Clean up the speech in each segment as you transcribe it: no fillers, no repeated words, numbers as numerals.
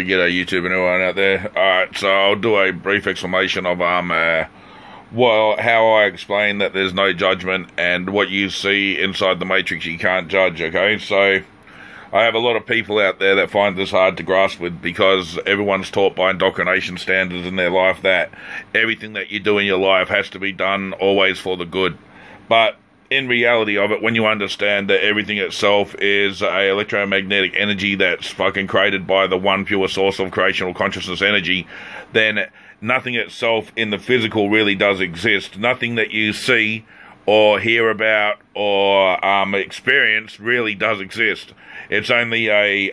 G'day YouTube and everyone out there. Alright, so I'll do a brief explanation of how I explain that there's no judgment and what you see inside the Matrix you can't judge, okay? So I have a lot of people out there that find this hard to grasp with because everyone's taught by indoctrination standards in their life that everything that you do in your life has to be done always for the good. But in reality of it, when you understand that everything itself is a electromagnetic energy that's fucking created by the one pure source of creational consciousness energy, then nothing itself in the physical really does exist. Nothing that you see or hear about or experience really does exist. It's only a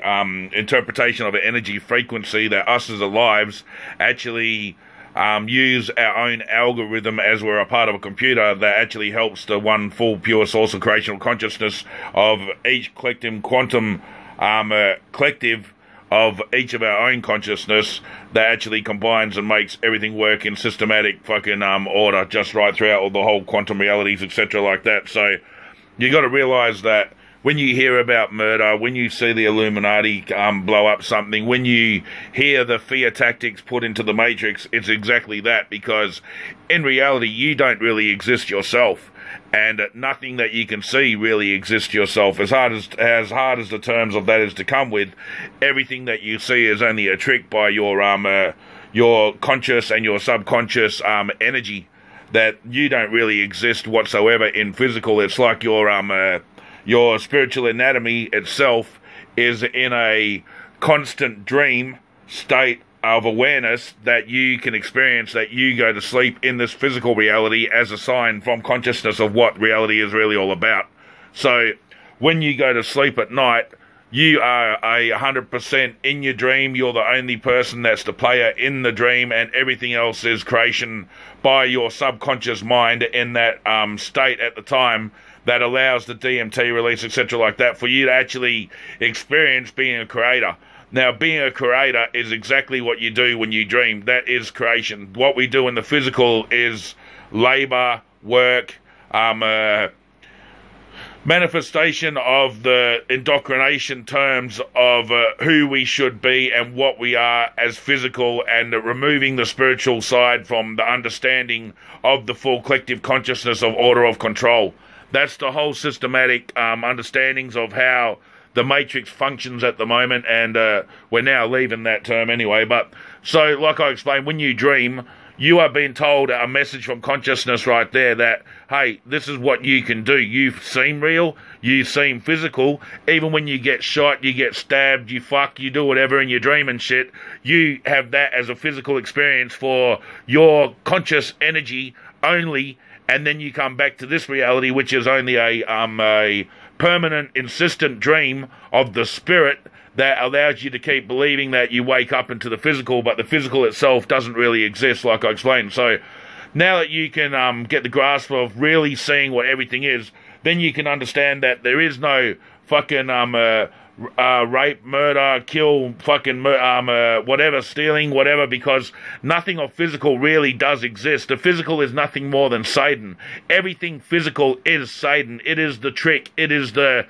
interpretation of an energy frequency that us as lives actually use our own algorithm as we're a part of a computer that actually helps the one full pure source of creational consciousness of each collective quantum collective of each of our own consciousness that actually combines and makes everything work in systematic fucking order just right throughout all the whole quantum realities, etc. like that. So you got to realize that when you hear about murder, when you see the Illuminati blow up something, when you hear the fear tactics put into the Matrix, it's exactly that, because in reality you don't really exist yourself, and nothing that you can see really exists yourself. As hard as the terms of that is to come with, everything that you see is only a trick by your conscious and your subconscious energy, that you don't really exist whatsoever in physical. It's like your spiritual anatomy itself is in a constant dream state of awareness that you can experience, that you go to sleep in this physical reality as a sign from consciousness of what reality is really all about. So when you go to sleep at night, you are 100% in your dream. You're the only person that's the player in the dream, and everything else is creation by your subconscious mind in that state at the time that allows the DMT release, etc. like that, for you to actually experience being a creator. Now, being a creator is exactly what you do when you dream. That is creation. What we do in the physical is labor, work, manifestation of the indoctrination terms of who we should be and what we are as physical, and removing the spiritual side from the understanding of the full collective consciousness of order of control. That's the whole systematic understandings of how the Matrix functions at the moment, and we're now leaving that term anyway. But so, like I explained, when you dream, you are being told a message from consciousness right there that, hey, this is what you can do. You seem real, you seem physical. Even when you get shot, you get stabbed, you fuck, you do whatever in your dream and shit, you have that as a physical experience for your conscious energy only. And then you come back to this reality, which is only a permanent, insistent dream of the spirit that allows you to keep believing that you wake up into the physical, but the physical itself doesn't really exist, like I explained. So now that you can get the grasp of really seeing what everything is, then you can understand that there is no fucking rape, murder, kill, fucking whatever, stealing, whatever, because nothing of physical really does exist. The physical is nothing more than Satan. Everything physical is Satan. It is the trick. It is the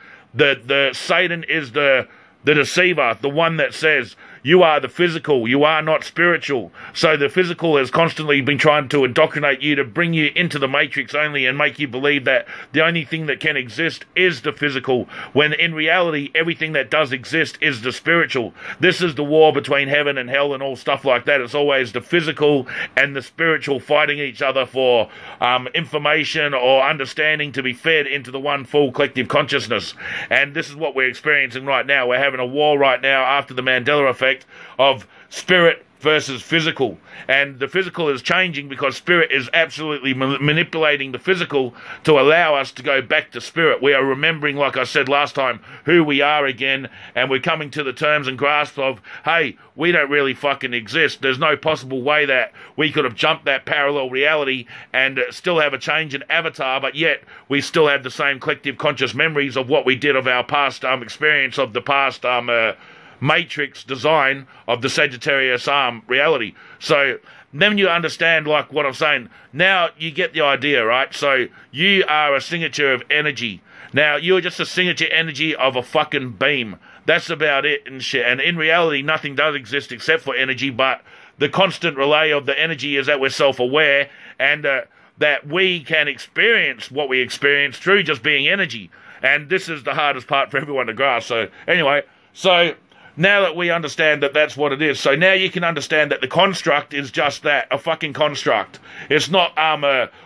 Satan is the deceiver, the one that says, you are the physical, you are not spiritual. So the physical has constantly been trying to indoctrinate you to bring you into the Matrix only and make you believe that the only thing that can exist is the physical, when in reality everything that does exist is the spiritual. This is the war between heaven and hell and all stuff like that. It's always the physical and the spiritual fighting each other for information or understanding to be fed into the one full collective consciousness. And this is what we're experiencing right now. We're having a war right now after the Mandela effect of spirit versus physical, and the physical is changing because spirit is absolutely manipulating the physical to allow us to go back to spirit. We are remembering, like I said last time, who we are again, and we're coming to the terms and grasp of, hey, we don't really fucking exist. There's no possible way that we could have jumped that parallel reality and still have a change in avatar, but yet we still have the same collective conscious memories of what we did of our past experience of the past Matrix design of the Sagittarius reality. So then you understand, like, what I'm saying. Now you get the idea, right? So you are a signature of energy. Now, you're just a signature energy of a fucking beam. that's about it and shit. And in reality, nothing does exist except for energy, but the constant relay of the energy is that we're self-aware and that we can experience what we experience through just being energy. And this is the hardest part for everyone to grasp. So anyway, so now that we understand that that's what it is, so now you can understand that the construct is just that, a fucking construct. It's not,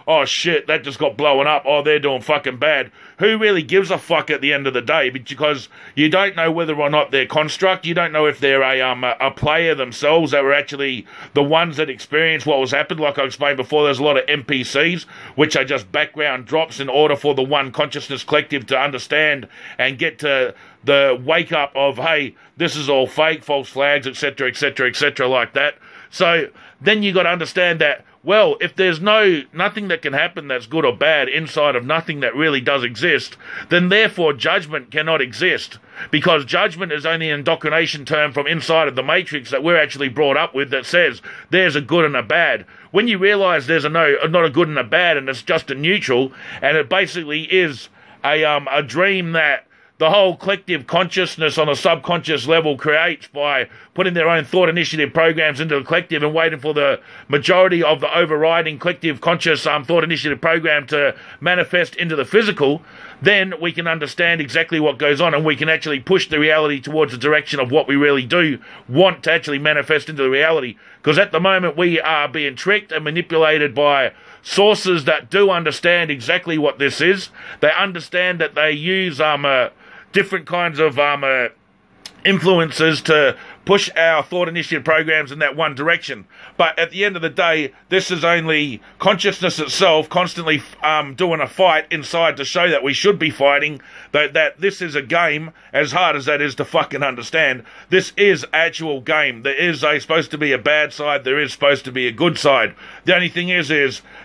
oh shit, that just got blown up, oh, they're doing fucking bad. Who really gives a fuck at the end of the day? Because you don't know whether or not they're construct, you don't know if they're a player themselves that were actually the ones that experienced what was happened. Like I explained before, there's a lot of NPCs, which are just background drops in order for the one consciousness collective to understand and get to the wake up of, hey, this is all fake, false flags, etc., etc., etc., like that. So then you got to understand that, well, if there's nothing that can happen that's good or bad inside of nothing that really does exist, then therefore judgment cannot exist, because judgment is only an indoctrination term from inside of the matrix that we're actually brought up with that says there's a good and a bad. When you realize there's not a good and a bad and it's just a neutral, and it basically is a dream that the whole collective consciousness on a subconscious level creates by putting their own thought initiative programs into the collective and waiting for the majority of the overriding collective conscious thought initiative program to manifest into the physical, then we can understand exactly what goes on and we can actually push the reality towards the direction of what we really do want to actually manifest into the reality. Because at the moment we are being tricked and manipulated by sources that do understand exactly what this is. They understand that they use different kinds of influences to push our thought initiative programs in that one direction. But at the end of the day, this is only consciousness itself constantly doing a fight inside to show that we should be fighting, that this is a game, as hard as that is to fucking understand. This is actual game. There is supposed to be a bad side, there is supposed to be a good side. The only thing is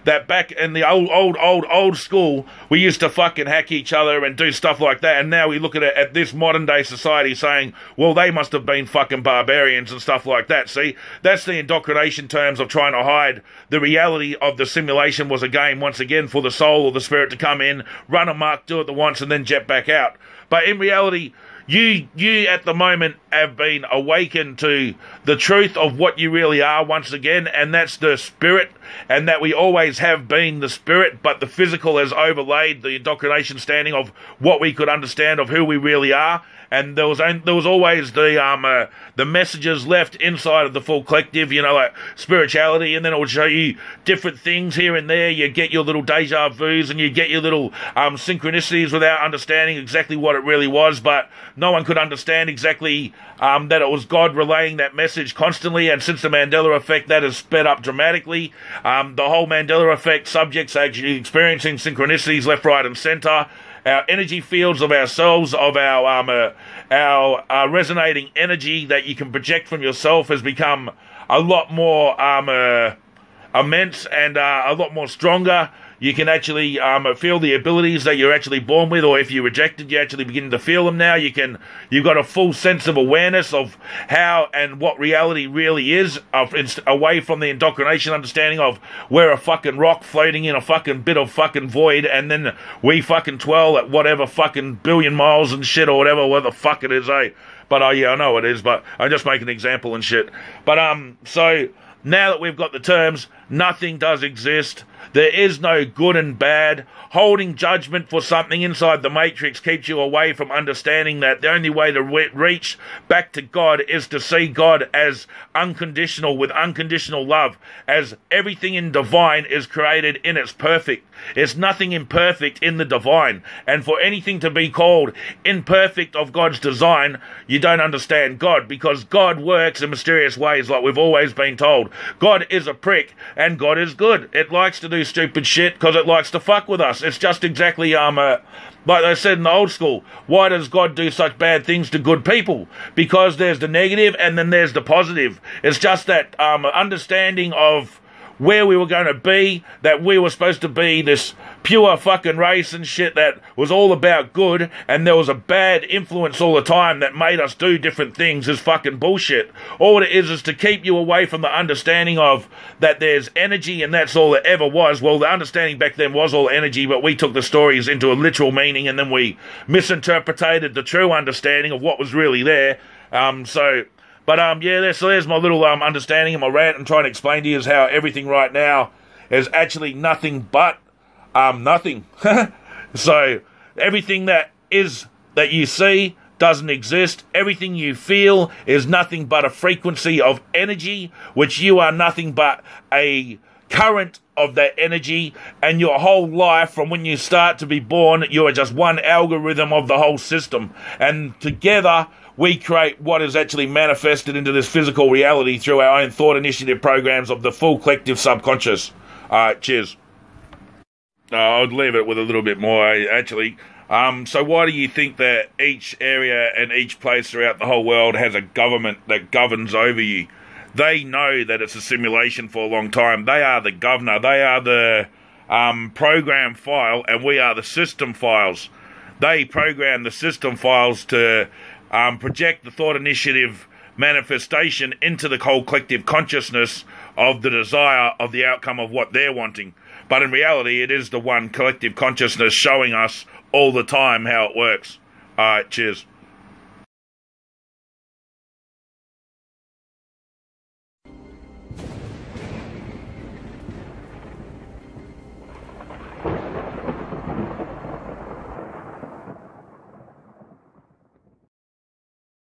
that back in the old school, we used to fucking hack each other and do stuff like that, and now we look at it at this modern day society saying, well, they must have been fucking barbarians and stuff like that. See, that's the indoctrination terms of trying to hide the reality of the simulation was a game once again for the soul or the spirit to come in, run amok, do it the once and then jet back out. But in reality, you at the moment have been awakened to the truth of what you really are once again, and that's the spirit, and that we always have been the spirit, but the physical has overlaid the indoctrination standing of what we could understand of who we really are. And there was always the messages left inside of the full collective, you know, like spirituality, and then it would show you different things here and there. You get your little deja vus and you get your little synchronicities without understanding exactly what it really was, but no one could understand exactly that it was God relaying that message constantly. And since the Mandela effect, that has sped up dramatically. The whole Mandela effect, subjects are actually experiencing synchronicities left, right, and centre. Our energy fields of ourselves, of our resonating energy that you can project from yourself has become a lot more immense and a lot more stronger. You can actually feel the abilities that you're actually born with, or if you rejected, you actually begin to feel them now. You've got a full sense of awareness of how and what reality really is, away from the indoctrination understanding of we're a fucking rock floating in a fucking bit of fucking void, and then we fucking twirl at whatever fucking billion miles and shit, or whatever the fuck it is, eh? But yeah, I know it is, but I'm just making an example and shit. But so now that we've got the terms, nothing does exist. There is no good and bad. Holding judgment for something inside the matrix keeps you away from understanding that the only way to reach back to God is to see God as unconditional, with unconditional love, as everything in divine is created in its perfect. There's nothing imperfect in the divine. And for anything to be called imperfect of God's design, you don't understand God, because God works in mysterious ways like we've always been told. God is a prick and God is good. It likes to do stupid shit because it likes to fuck with us. It's just exactly like they said in the old school, why does God do such bad things to good people? Because there's the negative and then there's the positive. It's just that understanding of where we were going to be, that we were supposed to be this pure fucking race and shit that was all about good, and there was a bad influence all the time that made us do different things is fucking bullshit. All it is to keep you away from the understanding of that there's energy and that's all it ever was. Well, the understanding back then was all energy, but we took the stories into a literal meaning and then we misinterpreted the true understanding of what was really there. There's my little understanding of my rant and trying to explain to you is how everything right now is actually nothing but nothing. So everything that you see doesn't exist. Everything you feel is nothing but a frequency of energy, which you are nothing but a current of that energy, and your whole life from when you start to be born, you are just one algorithm of the whole system, and together we create what is actually manifested into this physical reality through our own thought initiative programs of the full collective subconscious. Cheers. I'd leave it with a little bit more, actually. So why do you think that each area and each place throughout the whole world has a government that governs over you? They know that it's a simulation for a long time. They are the governor. They are the program file, and we are the system files. They program the system files to project the thought initiative manifestation into the whole collective consciousness of the desire of the outcome of what they're wanting. But in reality, it is the one collective consciousness showing us all the time how it works. Alright, cheers.